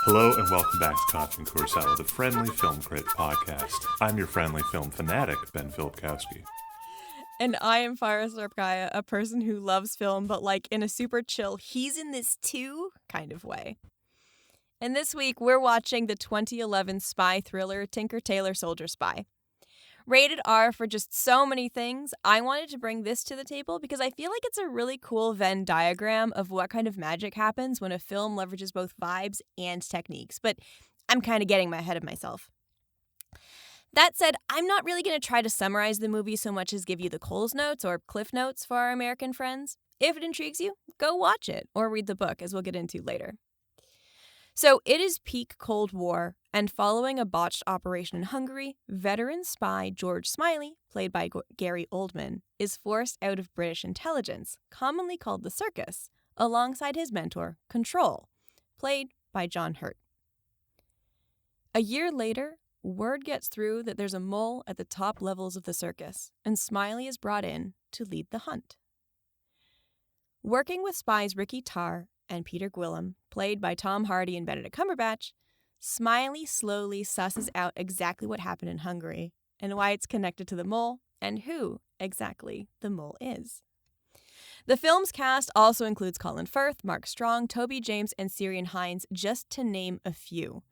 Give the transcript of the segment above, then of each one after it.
Hello and welcome back to Coffee Kurosawa, the friendly film crit podcast. I'm your friendly film fanatic, Ben Filipkowski. And I am Farrah Sarpkaya, a person who loves film, but like in a super chill, he's in this too kind of way. And this week, we're watching the 2011 spy thriller Tinker Tailor Soldier Spy. Rated R for just so many things, I wanted to bring this to the table because I feel like it's a really cool Venn diagram of what kind of magic happens when a film leverages both vibes and techniques. But I'm kind of getting ahead of myself. That said, I'm not really going to try to summarize the movie so much as give you the Coles Notes or Cliff Notes for our American friends. If it intrigues you, go watch it or read the book, as we'll get into later. So it is peak Cold War, and following a botched operation in Hungary, veteran spy George Smiley, played by Gary Oldman, is forced out of British intelligence, commonly called the Circus, alongside his mentor, Control, played by John Hurt. A year later, word gets through that there's a mole at the top levels of the circus, and Smiley is brought in to lead the hunt. Working with spies Ricky Tarr and Peter Gwilym, played by Tom Hardy and Benedict Cumberbatch, Smiley slowly susses out exactly what happened in Hungary and why it's connected to the mole and who exactly the mole is. The film's cast also includes Colin Firth, Mark Strong, Toby James, and Ciarán Hinds, just to name a few.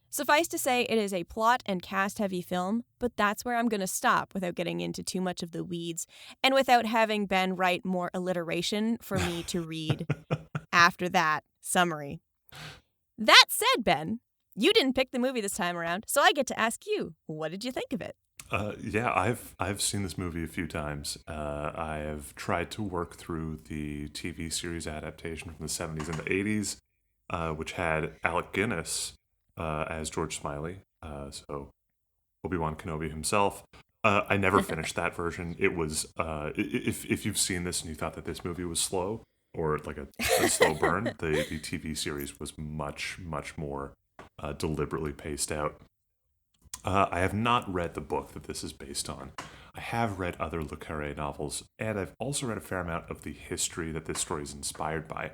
Suffice to say, it is a plot and cast-heavy film, but that's where I'm going to stop without getting into too much of the weeds and without having Ben write more alliteration for me to read after that summary. That said, Ben, you didn't pick the movie this time around, so I get to ask you, what did you think of it? Yeah, I've seen this movie a few times. I have tried to work through the TV series adaptation from the 70s and the 80s, which had Alec Guinness as George Smiley, so Obi-Wan Kenobi himself. I never finished that version. It was, if you've seen this and you thought that this movie was slow, or like a slow burn, the TV series was much, much more deliberately paced out. I have not read the book that this is based on. I have read other Le Carré novels, and I've also read a fair amount of the history that this story is inspired by.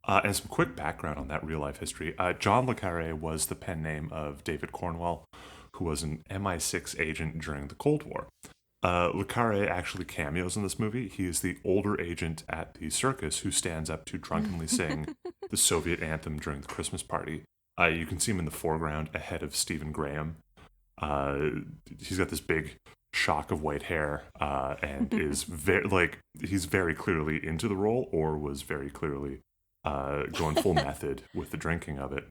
And some quick background on that real-life history. John Le Carré was the pen name of David Cornwell, who was an MI6 agent during the Cold War. Le Carré actually cameos in this movie. He is the older agent at the circus who stands up to drunkenly sing the Soviet anthem during the Christmas party. You can see him in the foreground ahead of Stephen Graham. He's got this big shock of white hair and is he's very clearly into the role, or was very clearly going full method with the drinking of it.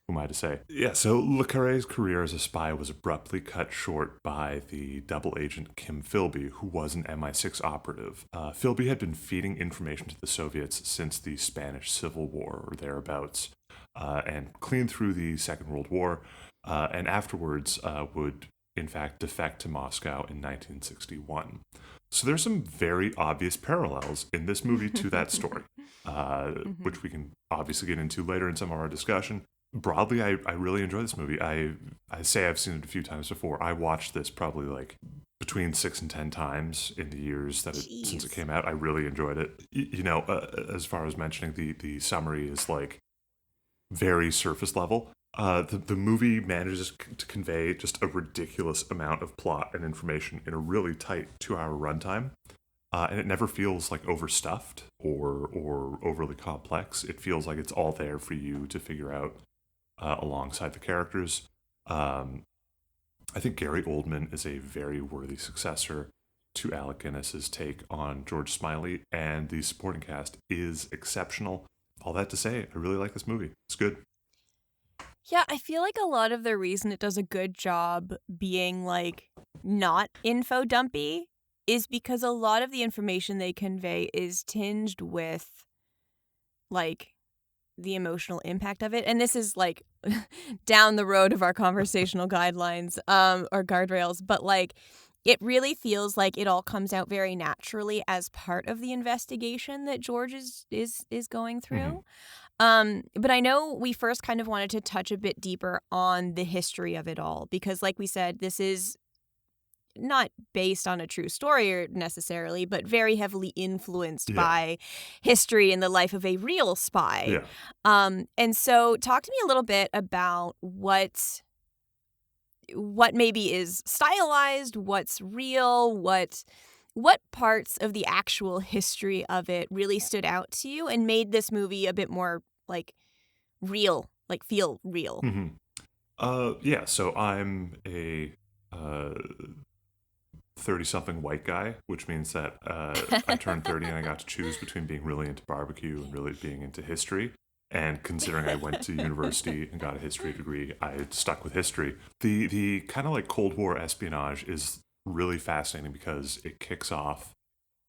Who am I to say? Yeah, so Le Carré's career as a spy was abruptly cut short by the double agent Kim Philby, who was an MI6 operative. Philby had been feeding information to the Soviets since the Spanish Civil War or thereabouts, and clean through the Second World War, and afterwards would in fact defect to Moscow in 1961. So there's some very obvious parallels in this movie to that story, which we can obviously get into later in some of our discussion. Broadly, I really enjoy this movie. I say I've seen it a few times before. I watched this probably like between 6 and 10 times in the years that since it came out. I really enjoyed it. As far as mentioning, the summary is like very surface level. The movie manages to convey just a ridiculous amount of plot and information in a really tight 2-hour runtime. And it never feels like overstuffed or overly complex. It feels like it's all there for you to figure out alongside the characters. I think Gary Oldman is a very worthy successor to Alec Guinness's take on George Smiley, and the supporting cast is exceptional. All that to say, I really like this movie. It's good. Yeah, I feel like a lot of the reason it does a good job being like not info dumpy is because a lot of the information they convey is tinged with like the emotional impact of it. And this is like down the road of our conversational guidelines or guardrails, but like it really feels like it all comes out very naturally as part of the investigation that George is going through. But I know we first kind of wanted to touch a bit deeper on the history of it all because, like we said, this is not based on a true story or necessarily, but very heavily influenced Yeah. by history and the life of a real spy. Yeah. And so talk to me a little bit about what maybe is stylized, what's real, what parts of the actual history of it really stood out to you and made this movie a bit more like real, like feel real. hmm Yeah. So I'm a 30-something white guy, which means that I turned 30 and I got to choose between being really into barbecue and really being into history. And considering I went to university and got a history degree, I stuck with history. The kind of like Cold War espionage is really fascinating because it kicks off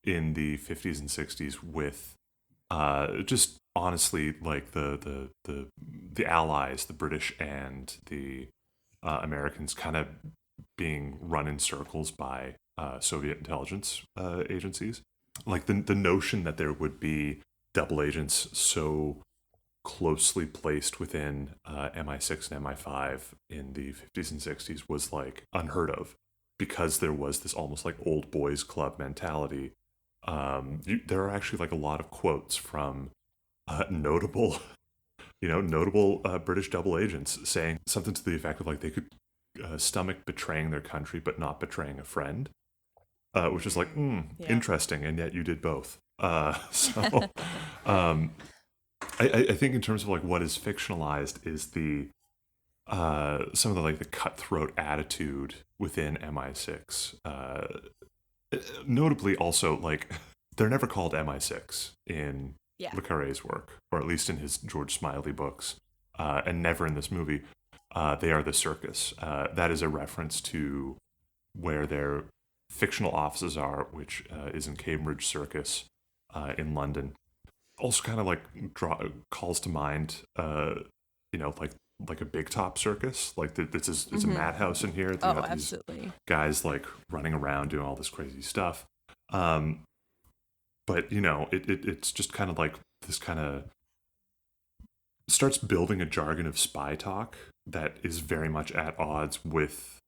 in the 50s and 60s with just honestly like the Allies, the British and the Americans, kind of being run in circles by Soviet intelligence agencies. Like the notion that there would be double agents so closely placed within MI6 and MI5 in the 50s and 60s was like unheard of, because there was this almost like old boys club mentality. There are actually like a lot of quotes from notable notable British double agents saying something to the effect of like they could stomach betraying their country but not betraying a friend, which is like Yeah. interesting, and yet you did both. So um, I think in terms of like what is fictionalized is the some of the like the cutthroat attitude within MI6. Notably, also like they're never called MI6 in Yeah. Le Carré's work, or at least in his George Smiley books, and never in this movie. They are the Circus. That is a reference to where their fictional offices are, which is in Cambridge Circus in London. Also, kind of like calls to mind, like a big top circus. Like this is it's a hmm madhouse in here. You Oh, got these absolutely. guys like running around doing all this crazy stuff. Um, but it's just kind of like this kind of starts building a jargon of spy talk that is very much at odds with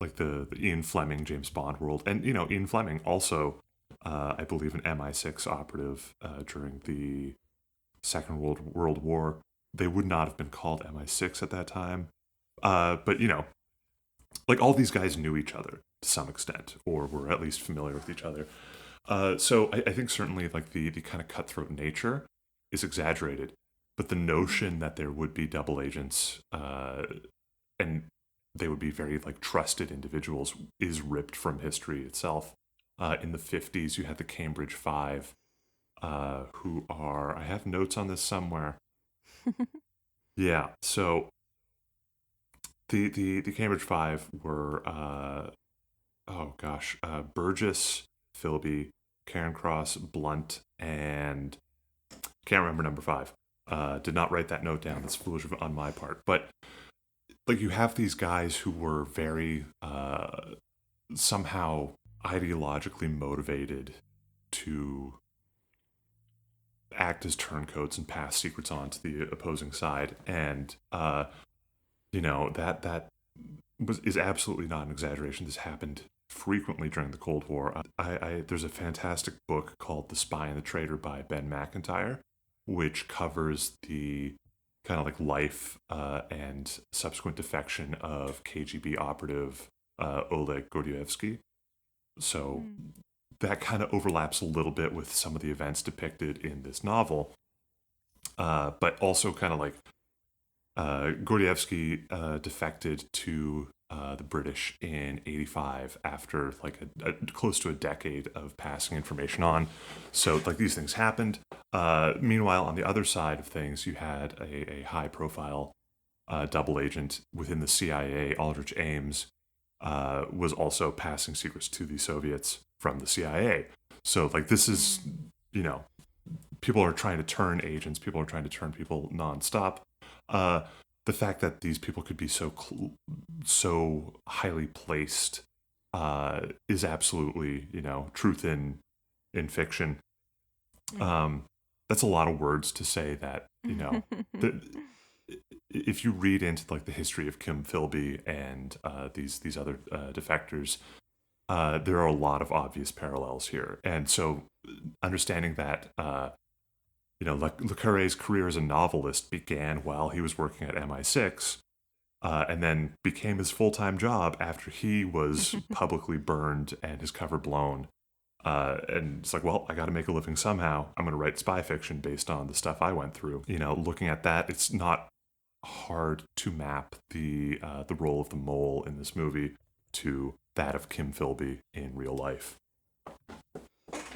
like the Ian Fleming James Bond world. And Ian Fleming also I believe an MI6 operative during the Second World War. They would not have been called MI6 at that time, but like all these guys knew each other to some extent, or were at least familiar with each other. So I think certainly like the kind of cutthroat nature is exaggerated, but the notion that there would be double agents and they would be very like trusted individuals is ripped from history itself. In the 50s, you had the Cambridge Five, who are, I have notes on this somewhere. Yeah, so the Cambridge Five were Burgess, Philby, Karen Cross, Blunt, and can't remember number five. Did not write that note down. That's foolish on my part. But like you have these guys who were very somehow ideologically motivated to act as turncoats and pass secrets on to the opposing side, and is absolutely not an exaggeration. This happened frequently during the Cold War. There's a fantastic book called The Spy and the Traitor by Ben McIntyre, which covers the kind of like life and subsequent defection of KGB operative Oleg Gordievsky. So that kind of overlaps a little bit with some of the events depicted in this novel, but also kind of like Gordievsky defected to the British in '85 after like close to a decade of passing information on. So like these things happened. Meanwhile, on the other side of things, you had a high-profile double agent within the CIA, Aldrich Ames, was also passing secrets to the Soviets from the CIA. So like this is, people are trying to turn agents, people are trying to turn people nonstop. The fact that these people could be so highly placed is absolutely truth in fiction. That's a lot of words to say that that if you read into like the history of Kim Philby and these other defectors, there are a lot of obvious parallels here. And so understanding that, Le Carre's career as a novelist began while he was working at MI6, and then became his full-time job after he was publicly burned and his cover blown. And it's like, well, I got to make a living somehow. I'm going to write spy fiction based on the stuff I went through. Looking at that, it's not hard to map the role of the mole in this movie to that of Kim Philby in real life.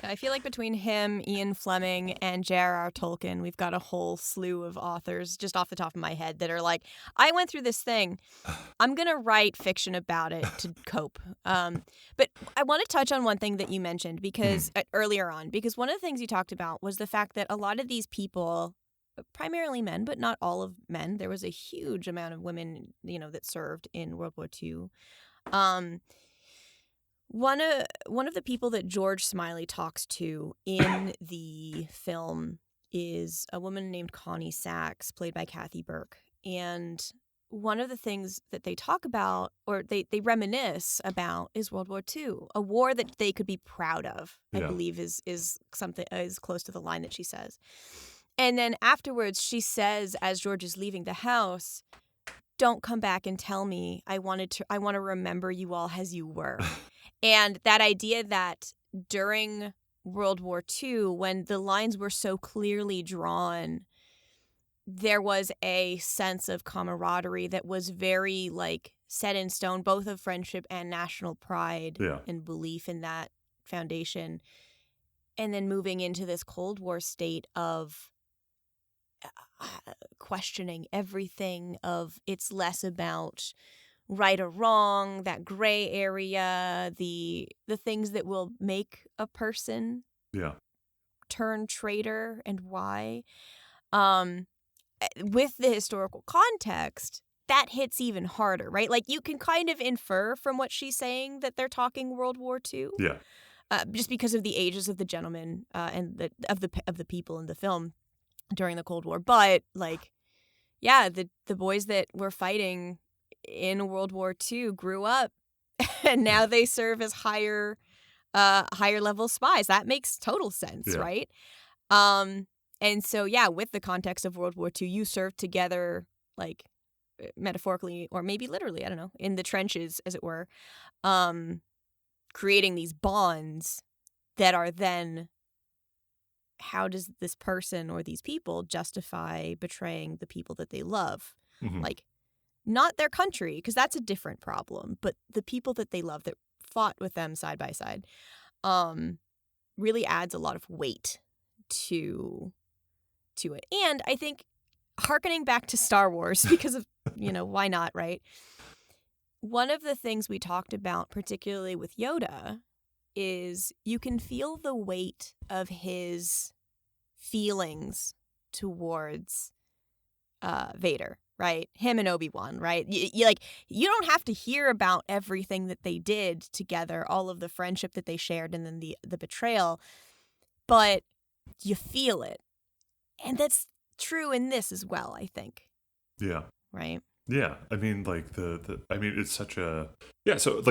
I feel like between him, Ian Fleming, and J.R.R. Tolkien, we've got a whole slew of authors just off the top of my head that are like, I went through this thing. I'm going to write fiction about it to cope. But I want to touch on one thing that you mentioned because earlier on, because one of the things you talked about was the fact that a lot of these people, primarily men, but not all of men, there was a huge amount of women, that served in World War II. One of the people that George Smiley talks to in the film is a woman named Connie Sachs, played by Kathy Burke. And one of the things that they talk about, or they reminisce about, is World War II, a war that they could be proud of, I believe is something is close to the line that she says. And then afterwards, she says, as George is leaving the house, "Don't come back and tell me. I want to remember you all as you were." And that idea that during World War II, when the lines were so clearly drawn, there was a sense of camaraderie that was very set in stone, both of friendship and national pride and belief in that foundation. And then moving into this Cold War state of questioning everything, of it's less about right or wrong, that gray area, the things that will make a person turn traitor and why. With the historical context, that hits even harder, right? You can kind of infer from what she's saying that they're talking World War II. Yeah. Just because of the ages of the gentlemen and of the people in the film during the Cold War. But the boys that were fighting in World War II grew up and now they serve as higher level spies. That makes total sense, right? And so, with the context of World War II, you served together, metaphorically or maybe literally, I don't know, in the trenches, as it were, creating these bonds that are then, how does this person or these people justify betraying the people that they love? Not their country, because that's a different problem, but the people that they love that fought with them side by side really adds a lot of weight to it. And I think, hearkening back to Star Wars, because of, why not, right? One of the things we talked about, particularly with Yoda, is you can feel the weight of his feelings towards Vader, right? Him and Obi-Wan, right? You don't have to hear about everything that they did together, all of the friendship that they shared, and then the betrayal, but you feel it. And that's true in this as well, I think. Yeah. Right? Yeah. I mean, it's such a... Yeah, so,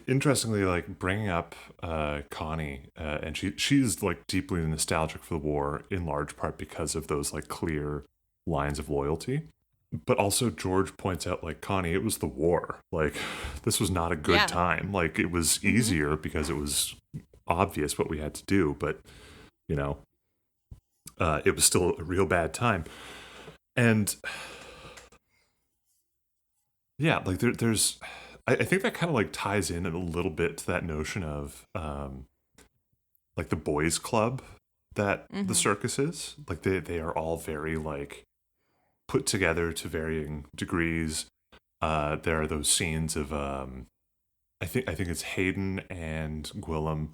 interestingly, bringing up Connie, and she's, deeply nostalgic for the war, in large part because of those, clear lines of loyalty. But also, George points out, Connie, it was the war. This was not a good time. It was easier because it was obvious what we had to do, but, it was still a real bad time. And... yeah, there's... I think that kind of, ties in a little bit to that notion of, the boys' club that the Circus is. They are all very, put together to varying degrees. There are those scenes of, I think it's Hayden and Gwillem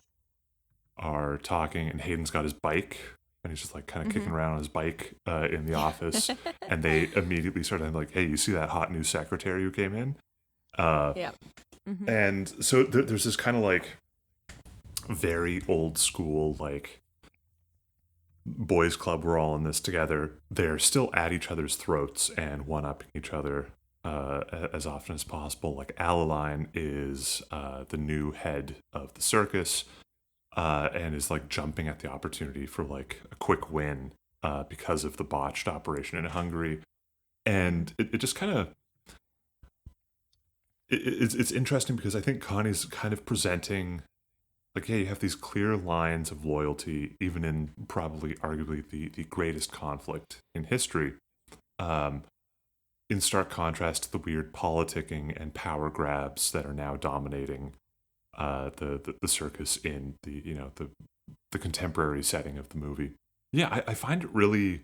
are talking, and Hayden's got his bike, and he's just kind of kicking around on his bike in the office, and they immediately start hey, you see that hot new secretary who came in? And so there's this kind of very old school boys club. We're all in this together. They're still at each other's throats and one-upping each other as often as possible. Like Alaline is the new head of the circus, and is like jumping at the opportunity for like a quick win because of the botched operation in Hungary. And it just kind of it's interesting because I think Connie's kind of presenting like, yeah, you have these clear lines of loyalty, even in probably arguably the greatest conflict in history, um, in stark contrast to the weird politicking and power grabs that are now dominating the circus in the contemporary setting of the movie. Yeah, I find it really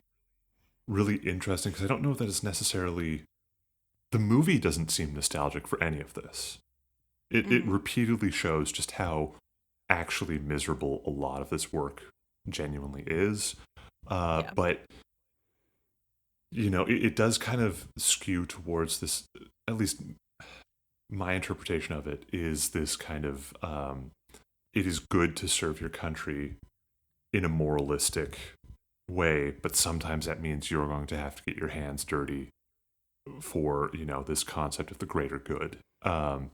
really interesting because I don't know that it's necessarily the movie doesn't seem nostalgic for any of this. It repeatedly shows just how actually miserable a lot of this work genuinely is. But it does kind of skew towards this. At least my interpretation of it is this kind of it is good to serve your country in a moralistic way, but sometimes that means you're going to have to get your hands dirty for this concept of the greater good. And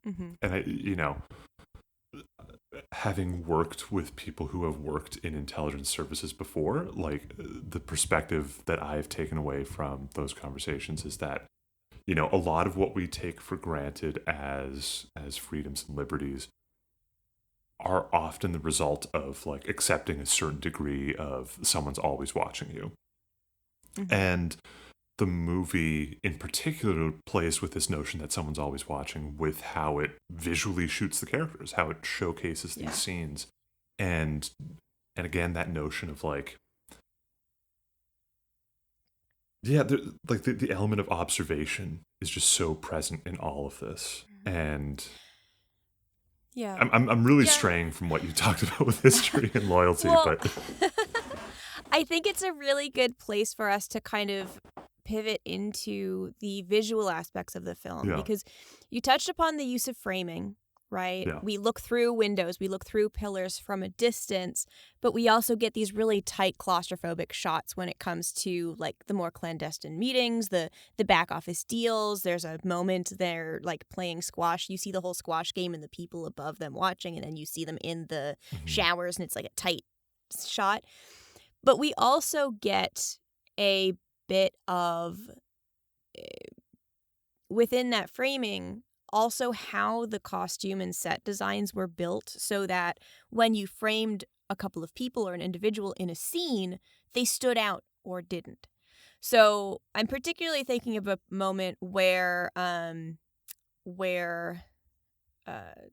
having worked with people who have worked in intelligence services before, like the perspective that I've taken away from those conversations is that a lot of what we take for granted as freedoms and liberties are often the result of like accepting a certain degree of someone's always watching you. And the movie in particular plays with this notion that someone's always watching with how it visually shoots the characters, how it showcases these scenes. And again, that notion of like, the element of observation is just so present in all of this. And I'm really straying from what you talked about with history and loyalty, but I think it's a really good place for us to kind of pivot into the visual aspects of the film because you touched upon the use of framing, right? Yeah. We look through windows, we look through pillars from a distance, but we also get these really tight claustrophobic shots when it comes to like the more clandestine meetings, the back office deals. There's a moment they're like playing squash. You see the whole squash game and the people above them watching, and then you see them in the showers and it's like a tight shot. But we also get a bit of, within that framing, also how the costume and set designs were built so that when you framed a couple of people or an individual in a scene, they stood out or didn't. So I'm particularly thinking of a moment where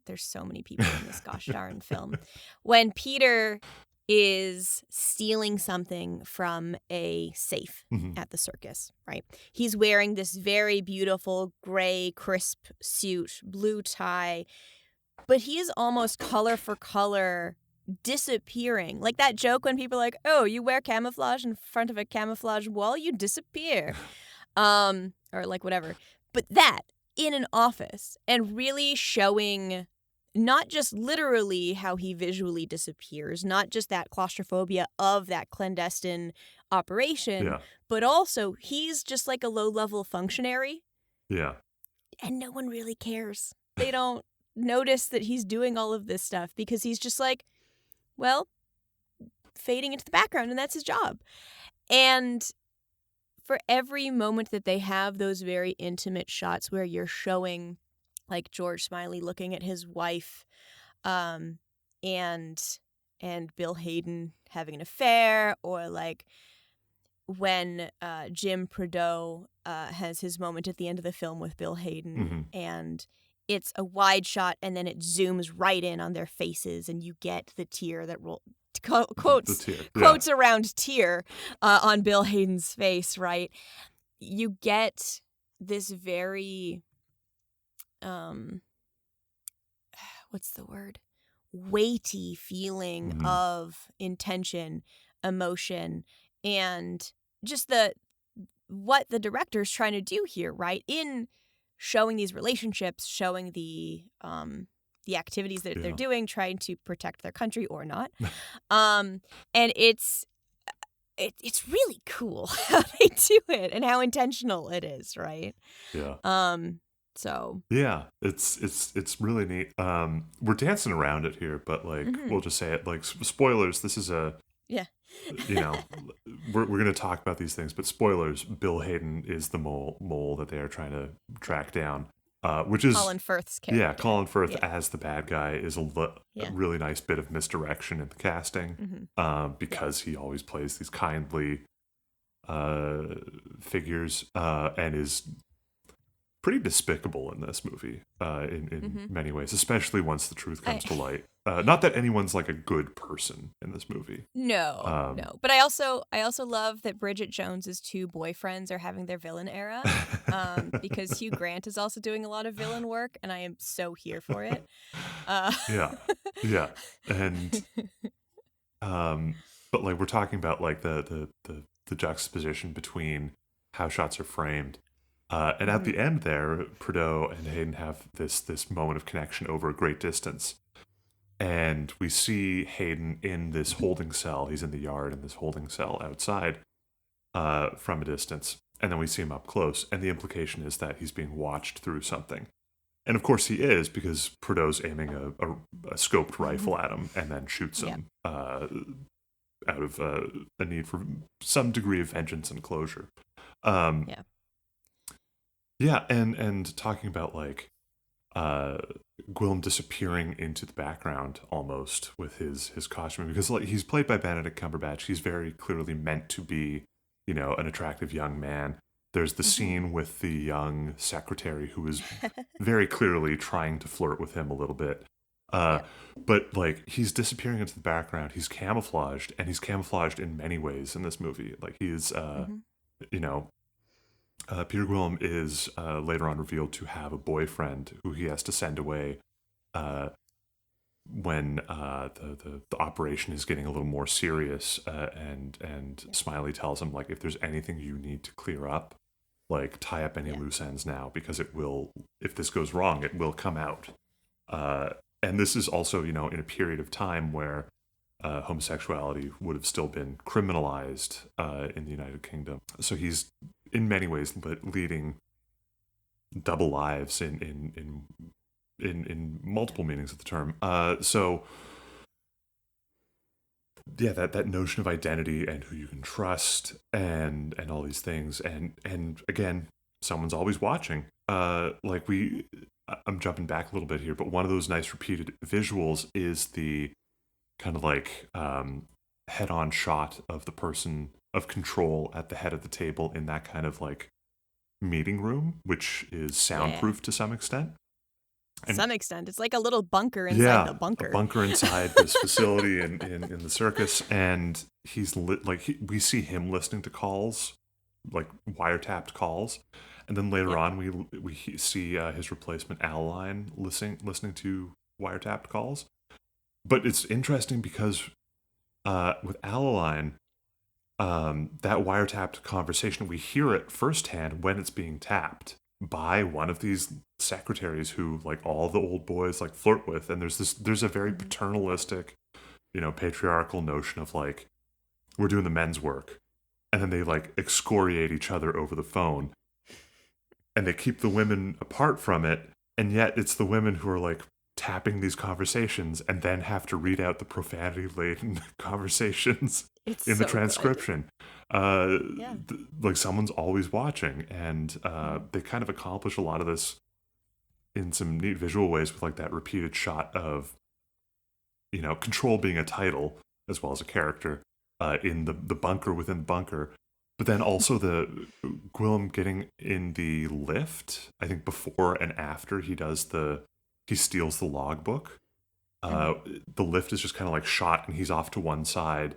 there's so many people in this gosh darn film. When Peter is stealing something from a safe at the circus, right? He's wearing this very beautiful gray, crisp suit, blue tie, but he is almost color for color disappearing. Like that joke when people are like, oh, you wear camouflage in front of a camouflage wall, you disappear. Or like whatever. But that in an office and really showing not just literally how he visually disappears, not just that claustrophobia of that clandestine operation, but also he's just like a low-level functionary. Yeah. And no one really cares. They don't notice that he's doing all of this stuff because he's just like, well, fading into the background, and that's his job. And for every moment that they have those very intimate shots where you're showing like George Smiley looking at his wife, and Bill Hayden having an affair, or like when Jim Prideaux has his moment at the end of the film with Bill Hayden, and it's a wide shot, and then it zooms right in on their faces, and you get the tear that quotes around tear on Bill Hayden's face, right? You get this very what's the word? Weighty feeling of intention, emotion, and just what the director's trying to do here, right? In showing these relationships, showing the activities that they're doing, trying to protect their country or not. And it's really cool how they do it and how intentional it is, right? Yeah. So Yeah, it's really neat. We're dancing around it here, but like mhm. we'll just say it like spoilers. This is a Yeah. you know we're gonna talk about these things, but spoilers. Bill Hayden is the mole that they are trying to track down, which is Colin Firth's yeah, character. Colin Firth Yeah. as the bad guy is a Yeah. really nice bit of misdirection in the casting, Mhm. because he always plays these kindly figures, and is pretty despicable in this movie, in Mhm. many ways, especially once the truth I comes to light. Not that anyone's like a good person in this movie. No, Um, no. But I also love that Bridget Jones's two boyfriends are having their villain era. Because Hugh Grant is also doing a lot of villain work, and I am so here for it. Uh, yeah, yeah, and but like we're talking about like the juxtaposition between how shots are framed. And at mhm. the end there, Prideaux and Hayden have this moment of connection over a great distance. And we see Hayden in this holding cell. He's in the yard in this holding cell outside, from a distance. And then we see him up close. And the implication is that he's being watched through something. And of course he is, because Prideaux's aiming a scoped rifle at him and then shoots Yeah. him, out of a need for some degree of vengeance and closure. Um, Yeah. yeah, and talking about like uh Gwilym disappearing into the background almost with his costume, because like he's played by Benedict Cumberbatch. He's very clearly meant to be, an attractive young man. There's the Mhm. scene with the young secretary who is very clearly trying to flirt with him a little bit. Uh Yep. but like he's disappearing into the background. He's camouflaged, and he's camouflaged in many ways in this movie. Like he's Mhm. you know Peter Gwilym is later on revealed to have a boyfriend who he has to send away, uh, when the operation is getting a little more serious. And Smiley tells him, like, if there's anything you need to clear up, like tie up any Yeah. loose ends now, because it will, if this goes wrong, it will come out. Uh, and this is also, in a period of time where homosexuality would have still been criminalized in the United Kingdom. So he's in many ways leading double lives in multiple meanings of the term. So yeah, that notion of identity and who you can trust and all these things, and again, someone's always watching. Like I'm jumping back a little bit here, but one of those nice repeated visuals is the kind of like head-on shot of the person of control at the head of the table in that kind of like meeting room, which is Yeah. soundproof to some extent. To And some extent, it's like a little bunker inside the yeah, a bunker. bunker inside this facility in the circus, and we see him listening to calls, like wiretapped calls, and then later Yep. on we see his replacement Alaline listening to wiretapped calls. But it's interesting because with Alaline, that wiretapped conversation, we hear it firsthand when it's being tapped by one of these secretaries who like all the old boys like flirt with. And there's a very Mhm. paternalistic, patriarchal notion of like, we're doing the men's work, and then they Yep. like excoriate each other over the phone, and they keep the women apart from it, and yet it's the women who are like tapping these conversations and then have to read out the profanity laden conversations It's in the so good. transcription. Yeah. Like someone's always watching, and Mhm. they kind of accomplish a lot of this in some neat visual ways with like that repeated shot of control being a title as well as a character, in the bunker within the bunker. But then also the Gwilym getting in the lift, I think before and after he steals the logbook. Mhm. Uh, the lift is just kind of like shot, and he's off to one side,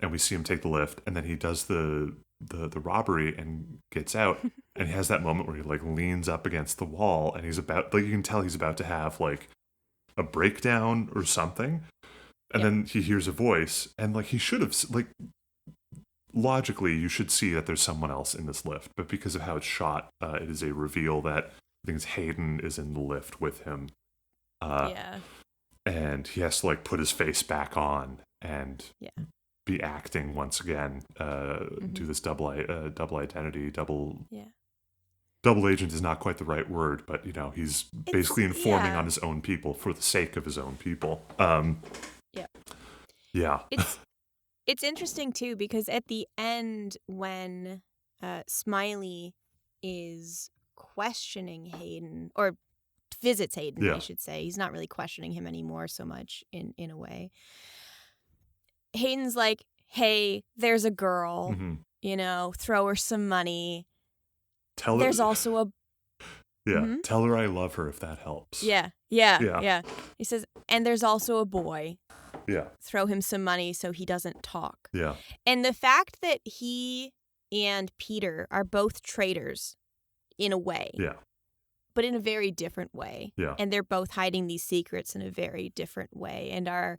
and we see him take the lift, and then he does the robbery and gets out, and he has that moment where he like leans up against the wall, and he's about, like, you can tell he's about to have like a breakdown or something, and Yep. then he hears a voice, and like he should have, like, logically you should see that there's someone else in this lift, but because of how it's shot, it is a reveal that I think it's Hayden is in the lift with him, uh, Yeah. and he has to like put his face back on and Yeah. be acting once again, do this double identity, double agent is not quite the right word, but he's basically informing on his own people for the sake of his own people. Yeah. It's interesting too, because at the end when Smiley is questioning Hayden, or visits Hayden, I should say. He's not really questioning him anymore so much in a way. Hayden's like, hey, there's a girl, throw her some money. There's also a... Tell her I love her if that helps. Yeah. He says, and there's also a boy. Yeah. Throw him some money so he doesn't talk. Yeah. And the fact that he and Peter are both traitors in a way. Yeah. But in a very different way. Yeah. And they're both hiding these secrets in a very different way and are,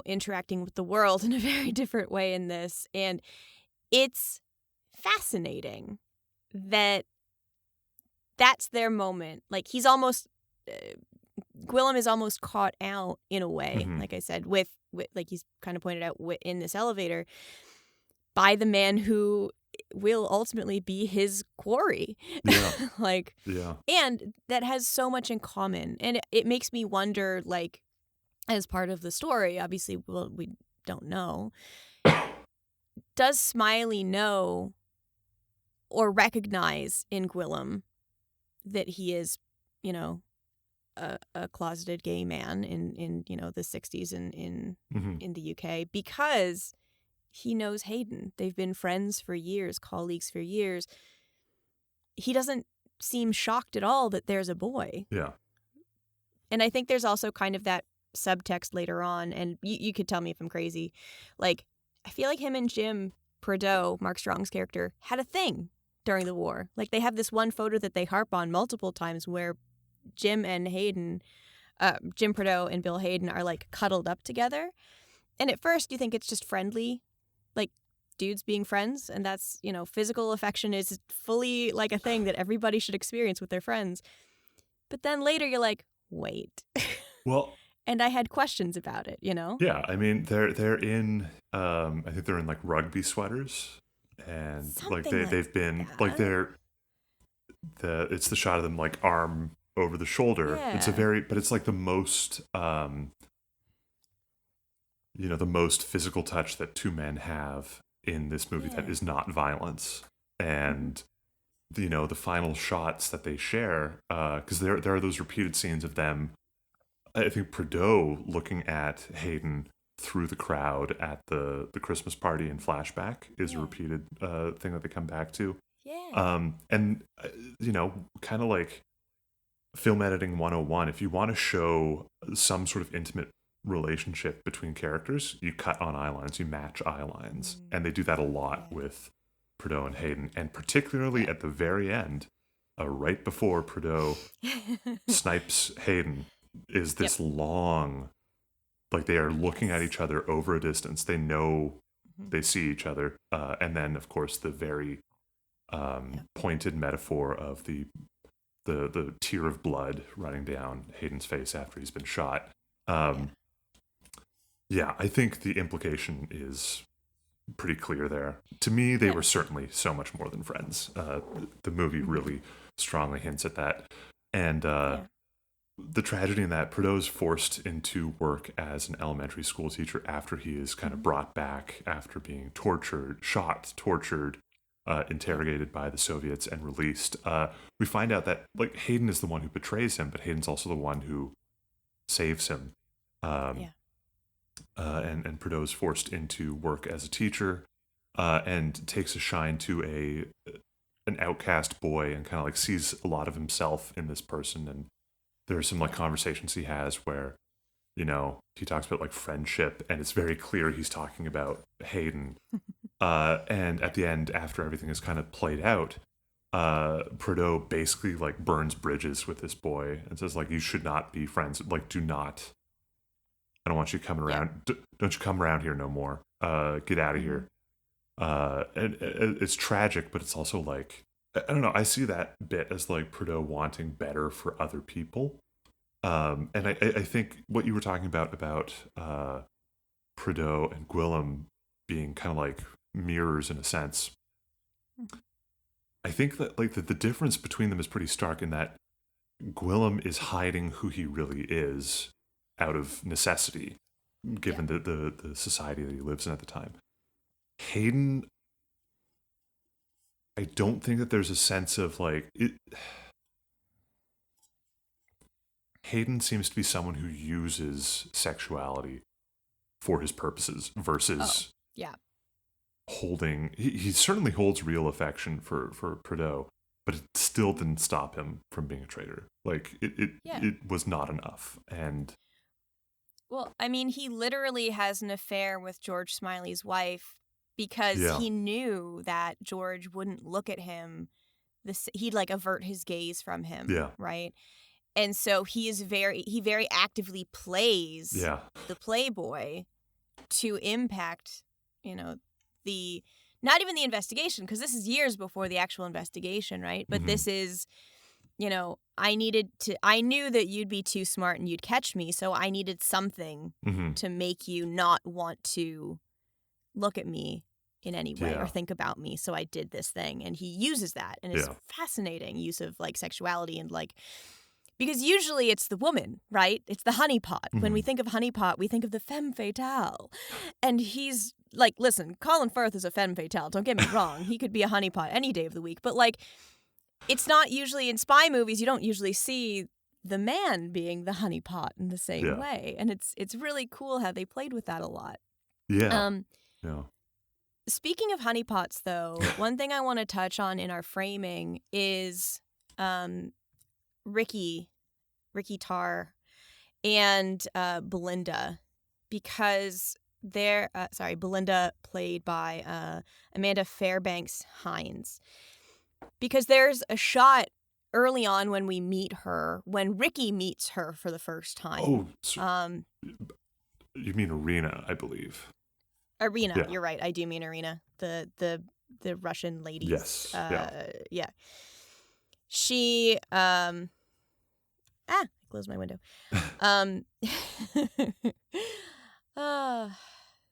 interacting with the world in a very different way in this. And it's fascinating that that's their moment. Like, he's almost, Gwillem is almost caught out in a way, like I said, with like he's kind of pointed out in this elevator, by the man who will ultimately be his quarry. Yeah. And that has so much in common. And it makes me wonder, like, as part of the story, obviously, we don't know, does Smiley know or recognize in Gwillem that he is, a closeted gay man in the 60s in the UK, because he knows Hayden. They've been friends for years, colleagues for years. He doesn't seem shocked at all that there's a boy. Yeah. And I think there's also kind of that subtext later on, and you could tell me if I'm crazy. Like, I feel like him and Jim Prideaux, Mark Strong's character, had a thing during the war. Like, they have this one photo that they harp on multiple times where Jim Prideaux and Bill Hayden are like cuddled up together. And at first you think it's just friendly, like dudes being friends. And that's, physical affection is fully like a thing that everybody should experience with their friends. But then later you're like, wait. Well, and I had questions about it, Yeah, I mean, they're in, I think they're in like rugby sweaters, and something they've been that. like it's the shot of them like arm over the shoulder. Yeah. But it's like the most, the most physical touch that two men have in this movie that is not violence. And, the final shots that they share, because there are those repeated scenes of them, I think Prideaux looking at Hayden through the crowd at the Christmas party in flashback is a repeated thing that they come back to. Yeah. And, kind of like film editing 101, if you want to show some sort of intimate relationship between characters, you cut on eye lines, you match eye lines. And they do that a lot with Prideaux and Hayden. And particularly at the very end, right before Prideaux snipes Hayden, is this long, like they are looking at each other over a distance. They know they see each other. And then, of course, the very pointed metaphor of the tear of blood running down Hayden's face after he's been shot. I think the implication is pretty clear there. To me, they were certainly so much more than friends. The movie really strongly hints at that. And the tragedy in that, Prideaux is forced into work as an elementary school teacher after he is kind of brought back after being shot, tortured, interrogated by the Soviets and released. We find out that like Hayden is the one who betrays him, but Hayden's also the one who saves him. And Prideaux is forced into work as a teacher, and takes a shine to an outcast boy, and kind of like sees a lot of himself in this person. And there are some like conversations he has where, he talks about like friendship, and it's very clear he's talking about Hayden. And at the end, after everything is kind of played out, Prideaux basically like burns bridges with this boy and says like, you should not be friends. Like, I don't want you coming around. Don't you come around here no more. Get out of here. And it's tragic, but it's also like, I don't know. I see that bit as like Prideaux wanting better for other people. And I think what you were talking about Prideaux and Gwillem being kind of like mirrors in a sense. I think that like the difference between them is pretty stark in that Gwillem is hiding who he really is out of necessity, given the society that he lives in at the time. Hayden, I don't think that there's a sense of like it. Hayden seems to be someone who uses sexuality for his purposes versus holding. He certainly holds real affection for Prideaux, but it still didn't stop him from being a traitor. Like it was not enough. And well, I mean, he literally has an affair with George Smiley's wife because he knew that George wouldn't look at him. He'd like avert his gaze from him, right? And so he very actively plays the playboy to impact, not even the investigation, because this is years before the actual investigation, right? But this is, I knew that you'd be too smart and you'd catch me, so I needed something to make you not want to look at me in any way or think about me, so I did this thing. And he uses that, and it's fascinating use of like sexuality and like, because usually it's the woman, right? It's the honeypot. When we think of honeypot, we think of the femme fatale. And he's like, listen, Colin Firth is a femme fatale. Don't get me wrong. He could be a honeypot any day of the week. But like, it's not usually in spy movies, you don't usually see the man being the honeypot in the same way. And it's really cool how they played with that a lot. Speaking of honeypots, though, one thing I want to touch on in our framing is Ricky Tarr and Belinda, because Belinda played by Amanda Fairbanks Hines, because there's a shot early on when we meet her, when Ricky meets her for the first time. You mean Irina, I believe. Irina, you're right. I do mean Irina, the Russian lady. Yes. She close my window.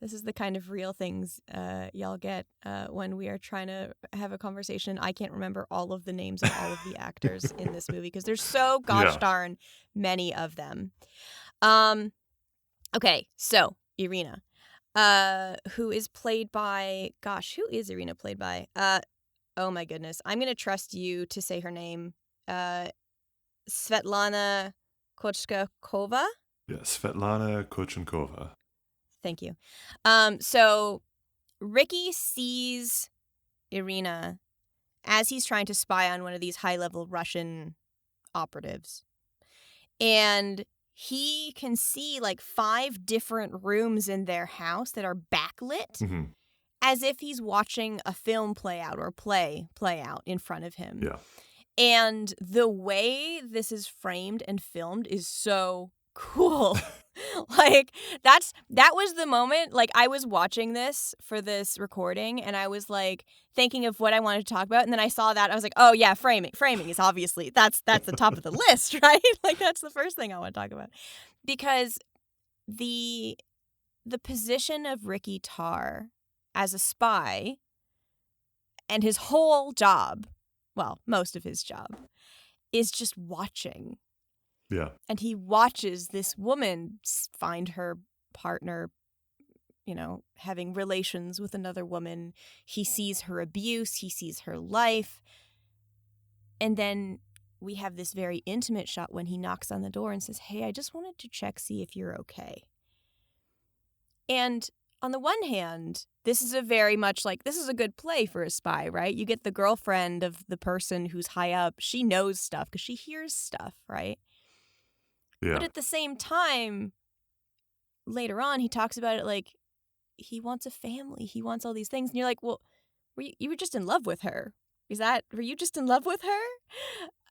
This is the kind of real things y'all get when we are trying to have a conversation. I can't remember all of the names of all of the actors in this movie because there's so gosh darn many of them. Okay, so Irina, who is played by, who is Irina played by? Oh my goodness. I'm going to trust you to say her name. Svetlana Kochkova? Yeah, Svetlana Kochenkova. Thank you. So Ricky sees Irina as he's trying to spy on one of these high-level Russian operatives. And he can see like 5 different rooms in their house that are backlit as if he's watching a film play out or play out in front of him. Yeah. And the way this is framed and filmed is so cool. Like that was the moment, like I was watching this for this recording and I was like thinking of what I wanted to talk about, and then I saw that I was like, oh yeah, framing is obviously that's the top of the list, right? Like that's the first thing I want to talk about, because the position of Ricky Tarr as a spy and his whole job, well, most of his job, is just watching. Yeah. And he watches this woman find her partner, having relations with another woman. He sees her abuse. He sees her life. And then we have this very intimate shot when he knocks on the door and says, hey, I just wanted to check, see if you're okay. And on the one hand, this is a very much like, this is a good play for a spy, right? You get the girlfriend of the person who's high up. She knows stuff because she hears stuff, right? Yeah. But at the same time, later on, he talks about it like he wants a family. He wants all these things. And you're like, well, you were just in love with her. Were you just in love with her?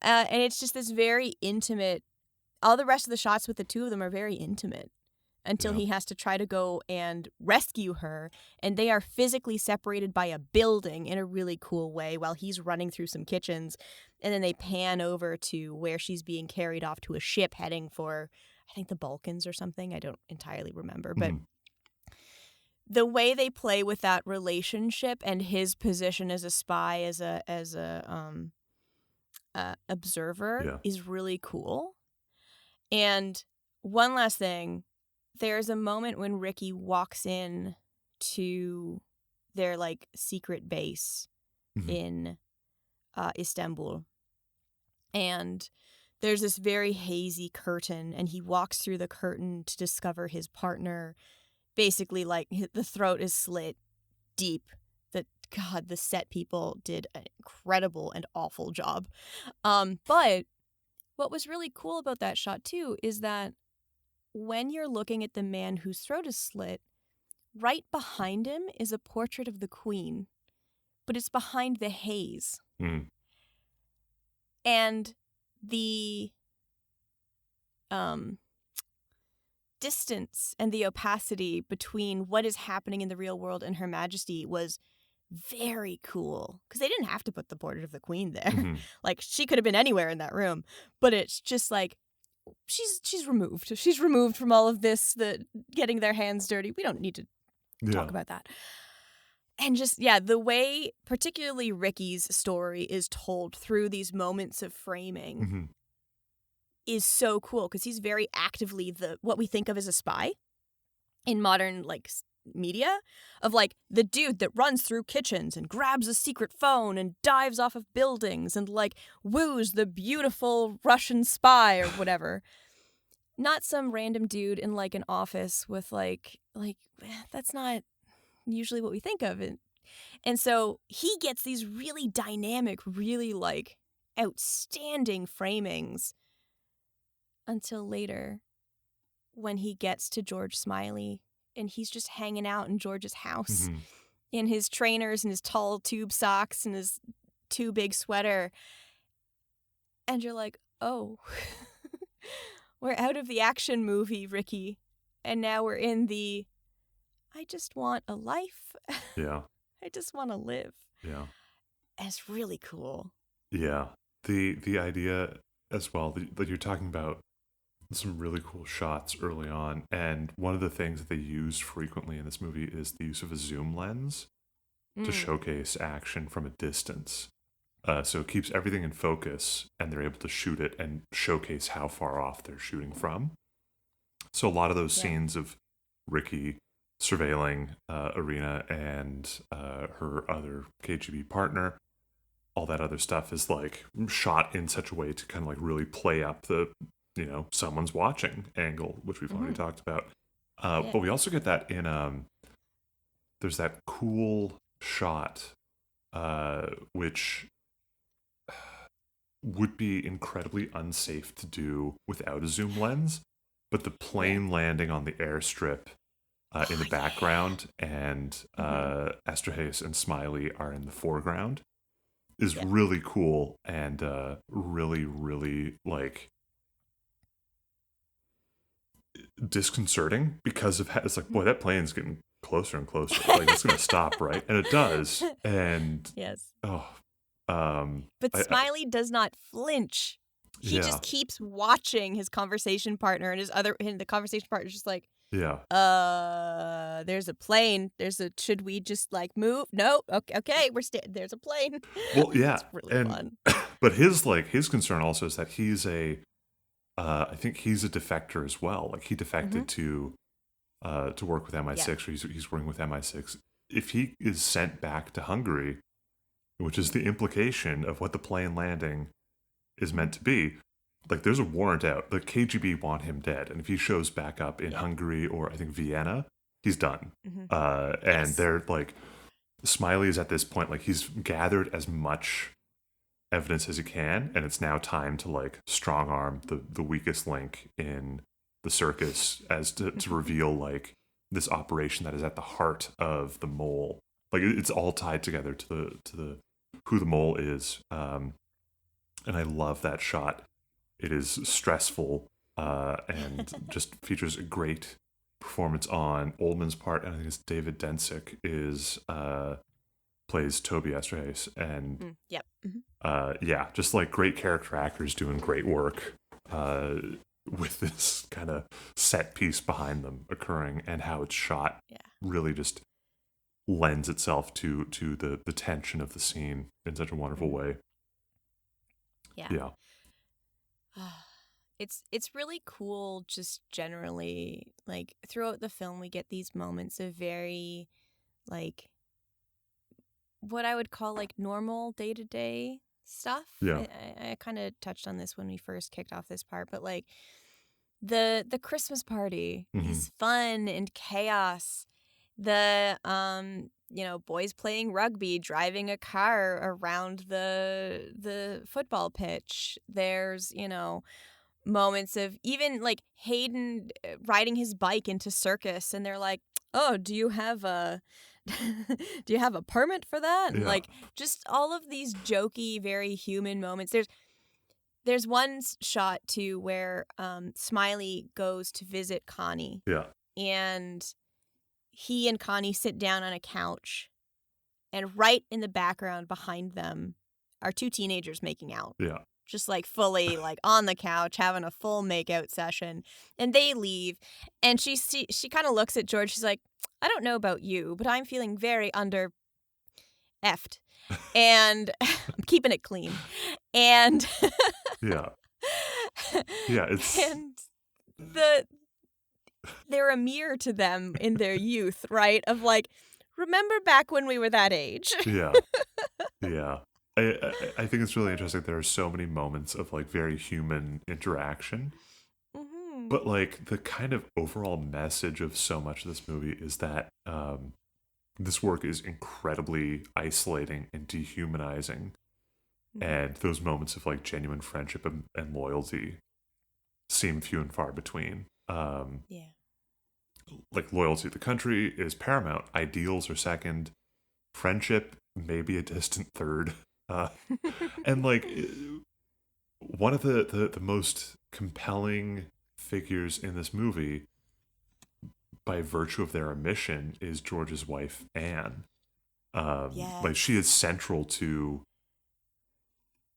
And it's just this very intimate, all the rest of the shots with the two of them are very intimate until he has to try to go and rescue her. And they are physically separated by a building in a really cool way while he's running through some kitchens. And then they pan over to where she's being carried off to a ship heading for, I think, the Balkans or something. I don't entirely remember. But the way they play with that relationship and his position as a spy, as a observer, Yeah. is really cool. And one last thing, there's a moment when Ricky walks in to their like secret base in Istanbul, and there's this very hazy curtain, and he walks through the curtain to discover his partner. Basically, like, the throat is slit deep. The set people did an incredible and awful job. But what was really cool about that shot, too, is that when you're looking at the man whose throat is slit, right behind him is a portrait of the Queen, but it's behind the haze. And the distance and the opacity between what is happening in the real world and Her Majesty was very cool, because they didn't have to put the portrait of the Queen there. Like, she could have been anywhere in that room, but it's just like she's removed from all of this, the getting their hands dirty. We don't need to talk about that. And just, the way particularly Ricky's story is told through these moments of framing is so cool, because he's very actively what we think of as a spy in modern like media, of like the dude that runs through kitchens and grabs a secret phone and dives off of buildings and like woos the beautiful Russian spy or whatever. Not some random dude in like an office with like that's not usually what we think of. And so he gets these really dynamic, really like outstanding framings until later when he gets to George Smiley and he's just hanging out in George's house in his trainers and his tall tube socks and his too big sweater. And you're like, oh, we're out of the action movie, Ricky. And now we're in the, I just want a life. Yeah. I just want to live. Yeah. And it's really cool. Yeah. The idea as well that you're talking about some really cool shots early on. And one of the things that they use frequently in this movie is the use of a zoom lens to showcase action from a distance. So it keeps everything in focus, and they're able to shoot it and showcase how far off they're shooting from. So a lot of those scenes of Ricky surveilling Irina and her other KGB partner, all that other stuff is like shot in such a way to kind of like really play up the, someone's watching angle, which we've already talked about. But we also get that in, there's that cool shot, which would be incredibly unsafe to do without a zoom lens, but the plane landing on the airstrip in the background and Astrid and Smiley are in the foreground is really cool and really, really like disconcerting, because of it's like, boy, that plane's getting closer and closer. Like, it's gonna stop, right? And it does. And but Smiley does not flinch. He just keeps watching his conversation partner, and the conversation partner's just like, there's a plane. Should we just like move? No. Okay, there's a plane. Well, yeah. It's really fun. But his concern also is that he's I think he's a defector as well. Like, he defected to work with MI6, or he's working with MI6. If he is sent back to Hungary, which is the implication of what the plane landing is meant to be, like, there's a warrant out. The KGB want him dead, and if he shows back up in Hungary or I think Vienna, he's done. And they're like, Smiley is at this point, like, he's gathered as much evidence as he can, and it's now time to like strong arm the weakest link in the circus, as to reveal like this operation that is at the heart of the mole. Like, it's all tied together to the who the mole is. And I love that shot. It is stressful and just features a great performance on Oldman's part, and I think it's David Densick plays Toby Esterhazy, and just like great character actors doing great work with this kind of set piece behind them occurring and how it's shot. really just lends itself to the tension of the scene in such a wonderful way. Yeah. Yeah. It's really cool just generally, like, throughout the film we get these moments of very, like, what I would call, like, normal day-to-day stuff. Yeah. I kind of touched on this when we first kicked off this part, but, like, the Christmas party is fun and chaos. The boys playing rugby, driving a car around the football pitch. There's, moments of even, like, Hayden riding his bike into Circus, and they're like, "Oh, do you have a do you have a permit for that?" And, Yeah. like, just all of these jokey, very human moments. There's one shot too where Smiley goes to visit Connie, Yeah. and he and Connie sit down on a couch, and right in the background behind them are two teenagers making out. Yeah. Just, like, fully, like, on the couch, having a full makeout session. And they leave, and she kind of looks at George. She's like, "I don't know about you, but I'm feeling very effed." And I'm keeping it clean. And Yeah. Yeah, it's and they're a mirror to them in their youth, right? Of, like, remember back when we were that age? yeah. Yeah. I think it's really interesting. There are so many moments of, like, very human interaction. Mm-hmm. But, like, the kind of overall message of so much of this movie is that this work is incredibly isolating and dehumanizing. And those moments of, like, genuine friendship and loyalty seem few and far between. Yeah. Like, loyalty to the country is paramount. Ideals are second. Friendship, maybe a distant third. And, like, one of the most compelling figures in this movie, by virtue of their omission, is George's wife, Anne. Like, she is central to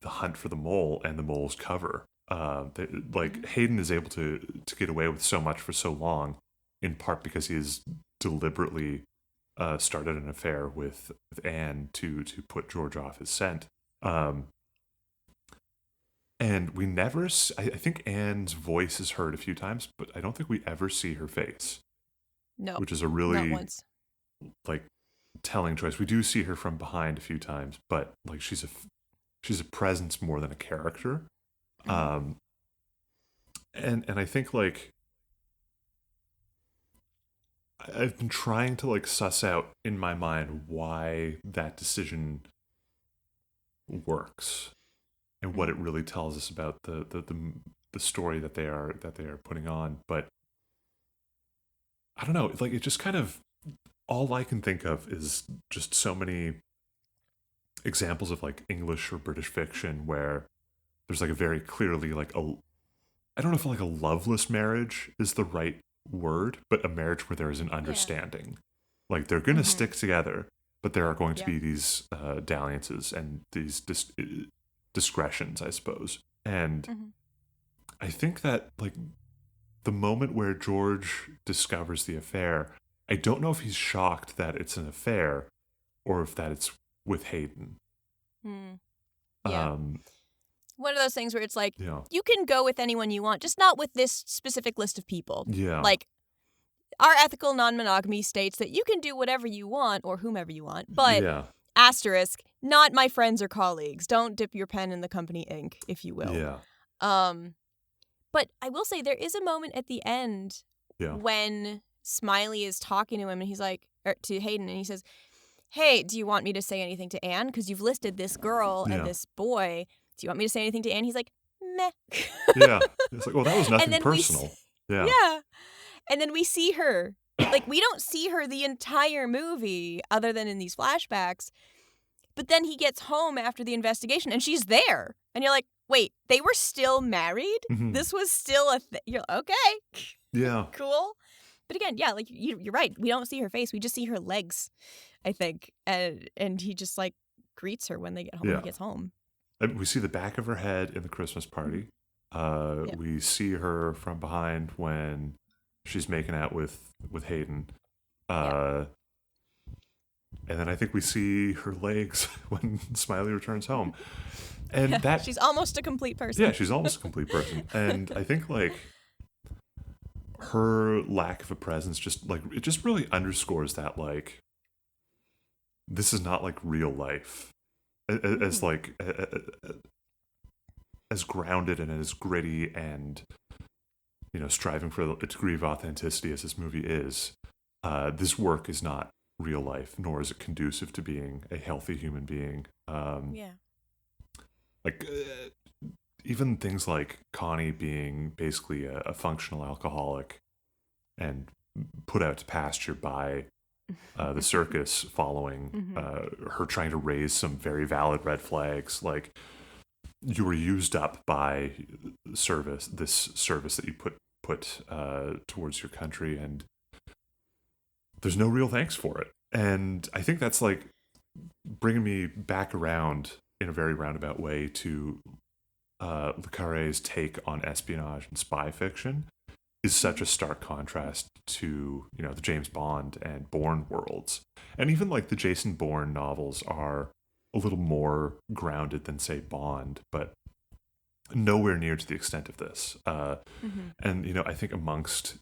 the hunt for the mole and the mole's cover. Hayden is able to get away with so much for so long, in part because he has deliberately started an affair with Anne to put George off his scent. And we never, I think Anne's voice is heard a few times, but I don't think we ever see her face. No, which is a really, not once. Like, telling choice. We do see her from behind a few times, but, like, she's a presence more than a character. And I think, like, I've been trying to, like, suss out in my mind why that decision works and what it really tells us about the story that they are putting on. But I don't know, like, it just kind of, all I can think of is just so many examples of, like, English or British fiction where there's, like, a very clearly, like, I don't know if, like, a loveless marriage is the right word, but a marriage where there is an understanding. Like, they're going to stick together, but there are going to be these dalliances and these discretions, I suppose. And I think that, like, the moment where George discovers the affair, I don't know if he's shocked that it's an affair or if that it's with Hayden. Yeah. One of those things where it's like, Yeah. you can go with anyone you want, just not with this specific list of people. Yeah. Like, our ethical non-monogamy states that you can do whatever you want or whomever you want, but asterisk, not my friends or colleagues. Don't dip your pen in the company ink, if you will. Yeah. But I will say there is a moment at the end when Smiley is talking to him and he's like, or to Hayden, and he says, "Hey, do you want me to say anything to Anne? Because you've listed this girl and this boy. Do you want me to say anything to Anne?" He's like, "Meh." Yeah. It's like, well, that was nothing personal. Yeah. And then we see her. Like, we don't see her the entire movie other than in these flashbacks. But then he gets home after the investigation and she's there. And you're like, wait, they were still married? This was still a thing. You're like, okay. Yeah. Cool. But again, yeah, like, you're right. We don't see her face. We just see her legs, I think. And he just, like, greets her when they get home. When he gets home. We see the back of her head in the Christmas party. We see her from behind when she's making out with Hayden. And then I think we see her legs when Smiley returns home. And that she's almost a complete person. Yeah, she's almost a complete person. And I think like her lack of a presence just like it just really underscores that like this is not like real life. As like as grounded and as gritty and striving for a degree of authenticity as this movie is, this work is not real life, nor is it conducive to being a healthy human being. Like even things like Connie being basically a functional alcoholic and put out to pasture by the circus following her trying to raise some very valid red flags. Like, you were used up by this service that you put towards your country, and there's no real thanks for it. And I think that's like bringing me back around in a very roundabout way to Le Carré's take on espionage and spy fiction is such a stark contrast to, the James Bond and Bourne worlds. And even like the Jason Bourne novels are a little more grounded than, say, Bond, but nowhere near to the extent of this. And, I think amongst,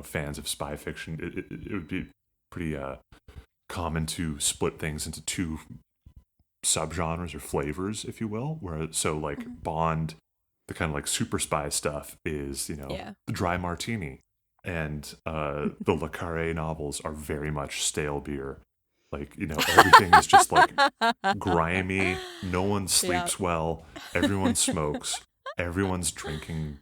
fans of spy fiction, it would be pretty common to split things into two subgenres or flavors, if you will, Bond, the kind of like super spy stuff is, the dry martini, and the Le Carré novels are very much stale beer. Like, everything is just like grimy. No one sleeps well. Everyone smokes. Everyone's drinking,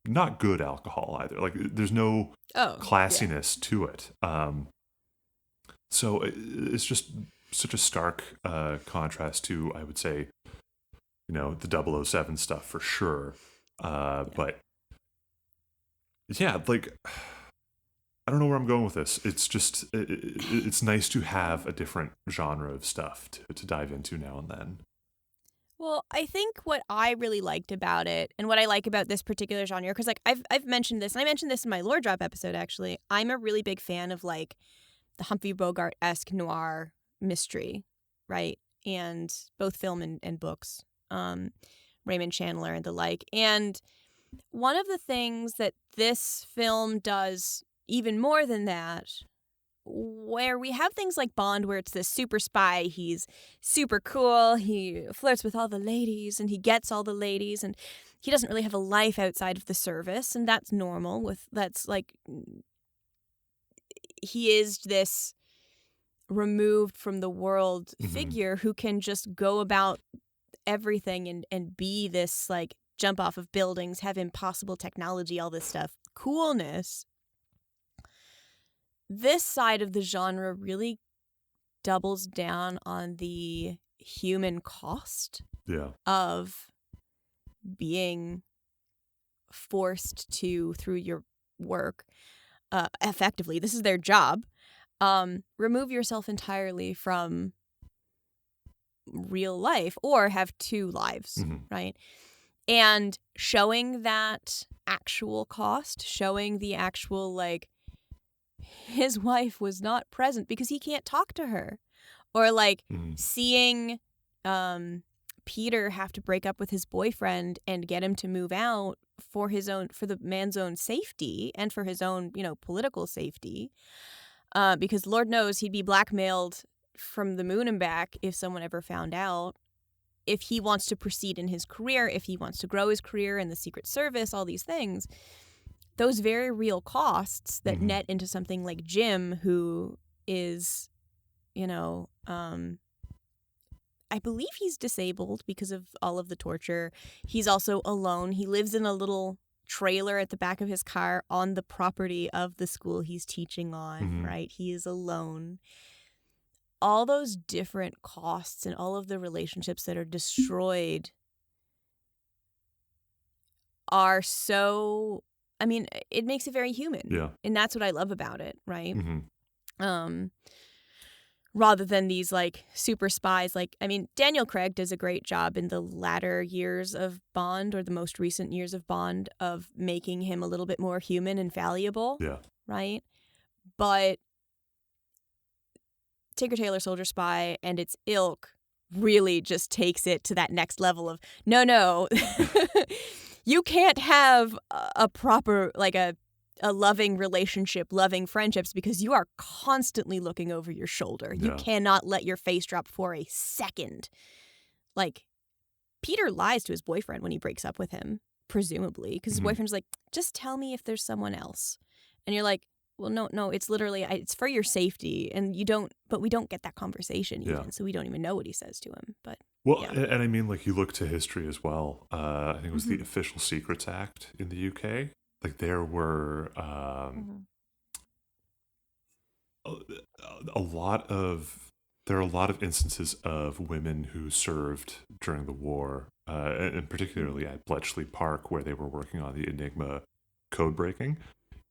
not good alcohol either. Like, there's no classiness to it. So it's just such a stark contrast to, I would say, the 007 stuff for sure. But yeah, like, I don't know where I'm going with this. It's just, it's nice to have a different genre of stuff to dive into now and then. Well, I think what I really liked about it, and what I like about this particular genre, because like I've mentioned this, and I mentioned this in my Lore Drop episode actually. I'm a really big fan of like the Humphrey Bogart-esque noir mystery, right? And both film and books. Raymond Chandler and the like. And one of the things that this film does even more than that, where we have things like Bond, where it's this super spy, he's super cool, he flirts with all the ladies, and he gets all the ladies, and he doesn't really have a life outside of the service, and that's normal. That's like, he is this removed from the world figure who can just go about everything and be this like jump off of buildings, have impossible technology, all this stuff, coolness. This side of the genre really doubles down on the human cost of being forced to, through your work, effectively, this is their job, remove yourself entirely from real life or have two lives, right? And showing that actual cost, showing the actual, like, his wife was not present because he can't talk to her, or like seeing Peter have to break up with his boyfriend and get him to move out for the man's own safety and for his own, political safety, because Lord knows he'd be blackmailed from the moon and back if someone ever found out. If he wants to proceed in his career, if he wants to grow his career in the Secret Service, all these things, those very real costs that net into something like Jim, who is, I believe he's disabled because of all of the torture. He's also alone. He lives in a little trailer at the back of his car on the property of the school he's teaching on, right? He is alone. All those different costs and all of the relationships that are destroyed are so, I mean, it makes it very human. Yeah. And that's what I love about it, right? rather than these like super spies. Like, I mean, Daniel Craig does a great job in the latter years of Bond, or the most recent years of Bond, of making him a little bit more human and fallible. Yeah. Right. But Tinker Tailor Soldier Spy and its ilk really just takes it to that next level of no. You can't have a proper, like a loving relationship, loving friendships, because you are constantly looking over your shoulder. You Yeah. cannot let your face drop for a second. Like, Peter lies to his boyfriend when he breaks up with him, presumably, because his boyfriend's like, just tell me if there's someone else. And you're like, well, no, it's literally, it's for your safety. And but we don't get that conversation even. So we don't even know what he says to him. But well, yeah. and I mean, like, you look to history as well. I think it was the Official Secrets Act in the UK. Like, there were a lot of instances of women who served during the war, and particularly at Bletchley Park, where they were working on the Enigma code breaking.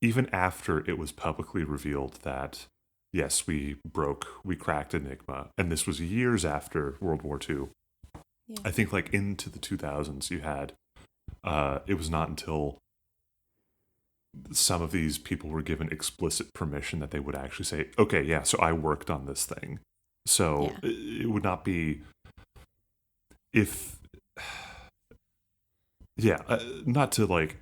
Even after it was publicly revealed that, yes, we cracked Enigma, and this was years after World War II. Yeah. I think like into the 2000s, you had, it was not until some of these people were given explicit permission that they would actually say, okay, yeah, so I worked on this thing. So it would not be, not to like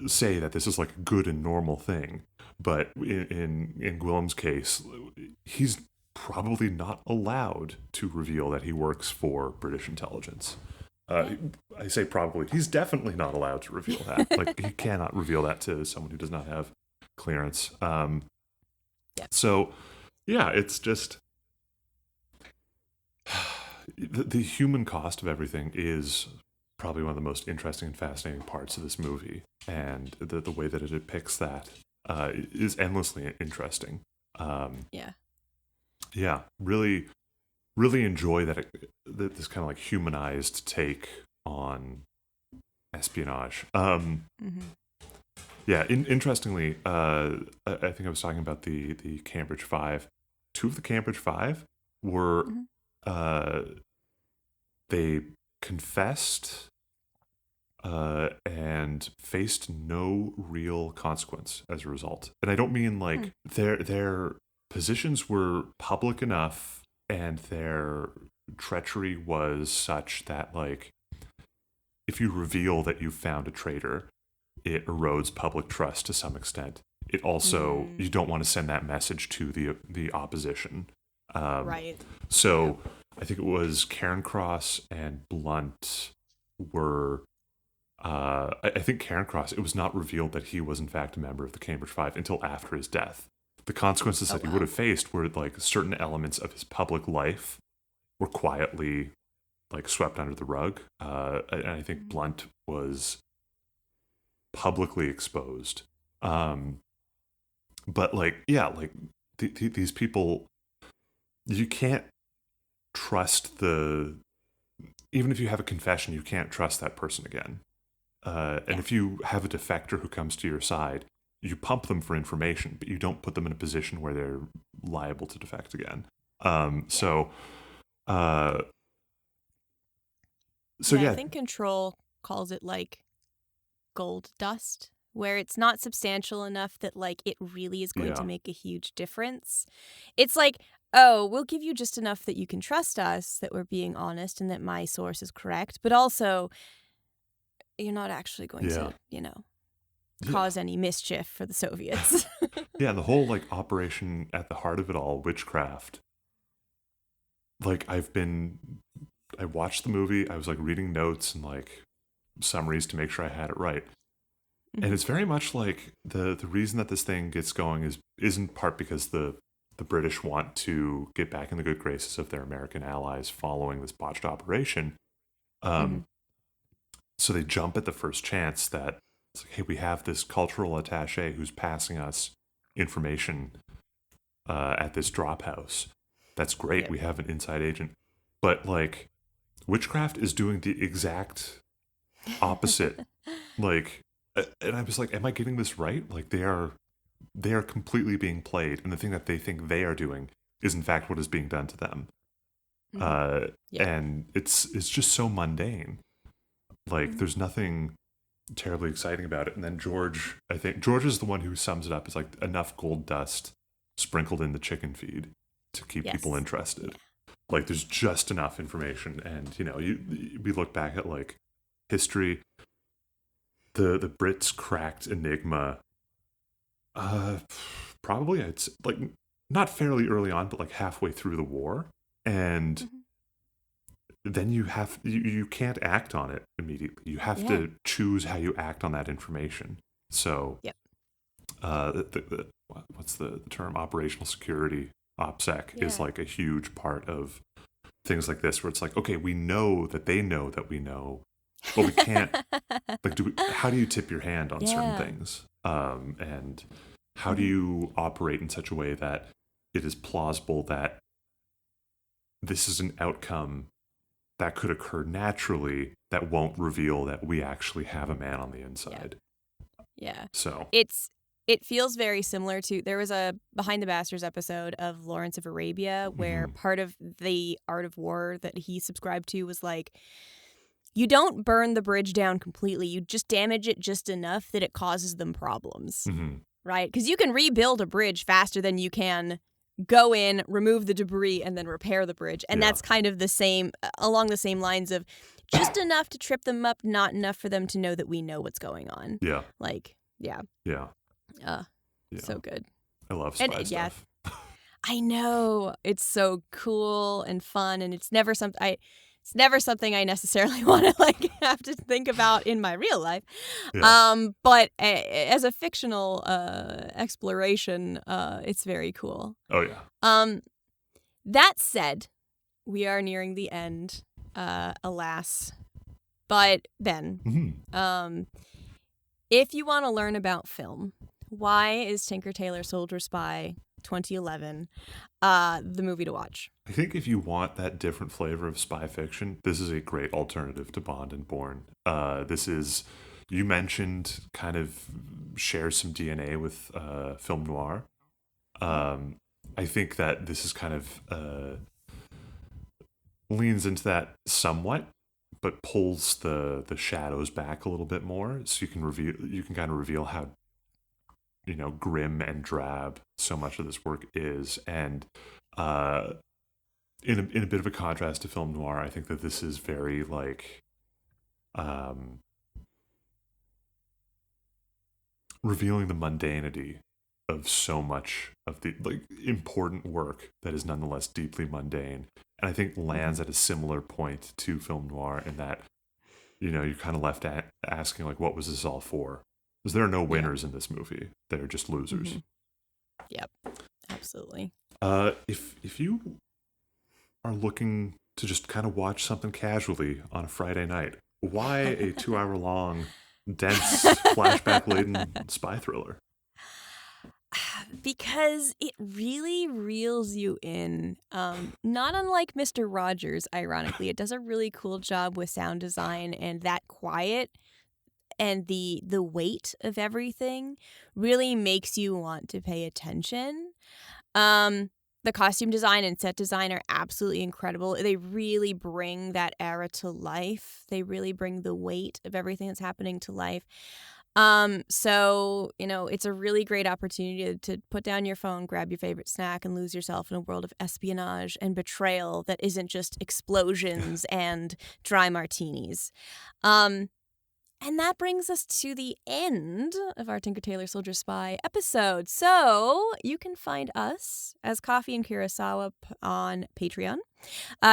say that this is like a good and normal thing, but in Gwillem's case, he's probably not allowed to reveal that he works for British intelligence. I say probably. He's definitely not allowed to reveal that. Like, he cannot reveal that to someone who does not have clearance. So, yeah, it's just the human cost of everything is probably one of the most interesting and fascinating parts of this movie, and the way that it depicts that is endlessly interesting. Really enjoy that this kind of like humanized take on espionage. Interestingly, I think I was talking about the Cambridge Five. Two of the Cambridge Five were they confessed and faced no real consequence as a result. And I don't mean like their positions were public enough and their treachery was such that, like, if you reveal that you found a traitor, it erodes public trust to some extent. It also, you don't want to send that message to the opposition. Right. So I think it was Cairncross and Blunt were, I think Cairncross, it was not revealed that he was in fact a member of the Cambridge Five until after his death. The consequences that he would have faced were like certain elements of his public life were quietly like swept under the rug. And I think Blunt was publicly exposed. But like, yeah, like these people, you can't trust even if you have a confession, you can't trust that person again. And if you have a defector who comes to your side, you pump them for information, but you don't put them in a position where they're liable to defect again. I think Control calls it like gold dust, where it's not substantial enough that like it really is going to make a huge difference. It's like, oh, we'll give you just enough that you can trust us, that we're being honest and that my source is correct, but also you're not actually going to, cause any mischief for the Soviets. The whole like operation at the heart of it all, witchcraft. Like, I watched the movie, I was like reading notes and like summaries to make sure I had it right. And it's very much like the reason that this thing gets going is in part because the British want to get back in the good graces of their American allies following this botched operation. So they jump at the first chance that it's like, hey, we have this cultural attaché who's passing us information at this drop house. That's great. Yep. We have an inside agent. But like, witchcraft is doing the exact opposite. Like, and I was like, am I getting this right? Like, they are completely being played. And the thing that they think they are doing is in fact what is being done to them. Yeah. And it's just so mundane. Like Mhm. there's nothing terribly exciting about it. And then I think George is the one who sums it up as like enough gold dust sprinkled in the chicken feed to keep people Yes. interested. Yeah. Like there's just enough information. And we look back at like history. The Brits cracked Enigma probably it's like not fairly early on, but like halfway through the war. And Mhm. then you can't act on it immediately. You have to choose how you act on that information. So Yep. What's the term? Operational security, OPSEC, is Yeah. like a huge part of things like this, where it's like, okay, we know that they know that we know, but we can't. Like, how do you tip your hand on certain Yeah. things? And how do Mhm. you operate in such a way that it is plausible that this is an outcome that could occur naturally that won't reveal that we actually have a man on the inside. Yeah. So It feels very similar to, there was a Behind the Bastards episode of Lawrence of Arabia where part of the art of war that he subscribed to was like, you don't burn the bridge down completely. You just damage it just enough that it causes them problems, right? Because you can rebuild a bridge faster than you can go in, remove the debris, and then repair the bridge. And that's kind of the same, along the same lines of just enough to trip them up, not enough for them to know that we know what's going on. Yeah. Like, yeah. Yeah. So good. I love spy stuff. Yeah, I know. It's so cool and fun, and it's never something I necessarily want to like have to think about in my real life. Yeah. But as a fictional exploration, it's very cool. Oh yeah. That said, we are nearing the end, alas. But Ben, if you want to learn about film, why is Tinker Tailor Soldier Spy 2011 the movie to watch? I think if you want that different flavor of spy fiction, this is a great alternative to Bond and Bourne. This is, you mentioned, kind of shares some DNA with film noir. I think that this is kind of leans into that somewhat, but pulls the shadows back a little bit more, so you can kind of reveal how grim and drab so much of this work is. And in a bit of a contrast to film noir, I think that this is very like revealing the mundanity of so much of the like important work that is nonetheless deeply mundane. And I think lands at a similar point to film noir in that you're kind of left asking like, what was this all for? Because there are no winners in this movie; they're just losers. Yep, absolutely. If you are looking to just kind of watch something casually on a Friday night, why a 2-hour long, dense, flashback laden spy thriller? Because it really reels you in. Not unlike Mr. Rogers, ironically. It does a really cool job with sound design, and that quiet and the weight of everything really makes you want to pay attention. The costume design and set design are absolutely incredible. They really bring that era to life. They really bring the weight of everything that's happening to life. So, it's a really great opportunity to put down your phone, grab your favorite snack, and lose yourself in a world of espionage and betrayal that isn't just explosions and dry martinis. And that brings us to the end of our Tinker Tailor Soldier Spy episode. So you can find us as Coffee and Kurosawa on Patreon.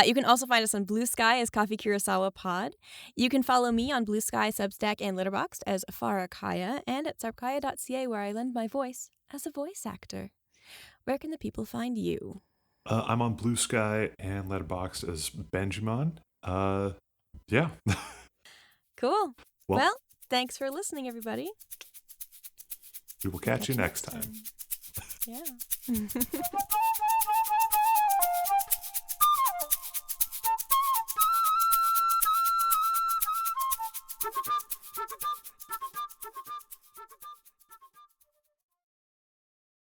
You can also find us on Blue Sky as Coffee Kurosawa Pod. You can follow me on Blue Sky, Substack, and Letterboxd as Farrah Kaya, and at sarpkaya.ca, where I lend my voice as a voice actor. Where can the people find you? I'm on Blue Sky and Letterboxd as Benjamin. Yeah. Cool. Well, thanks for listening, everybody. We will catch you next time. Yeah.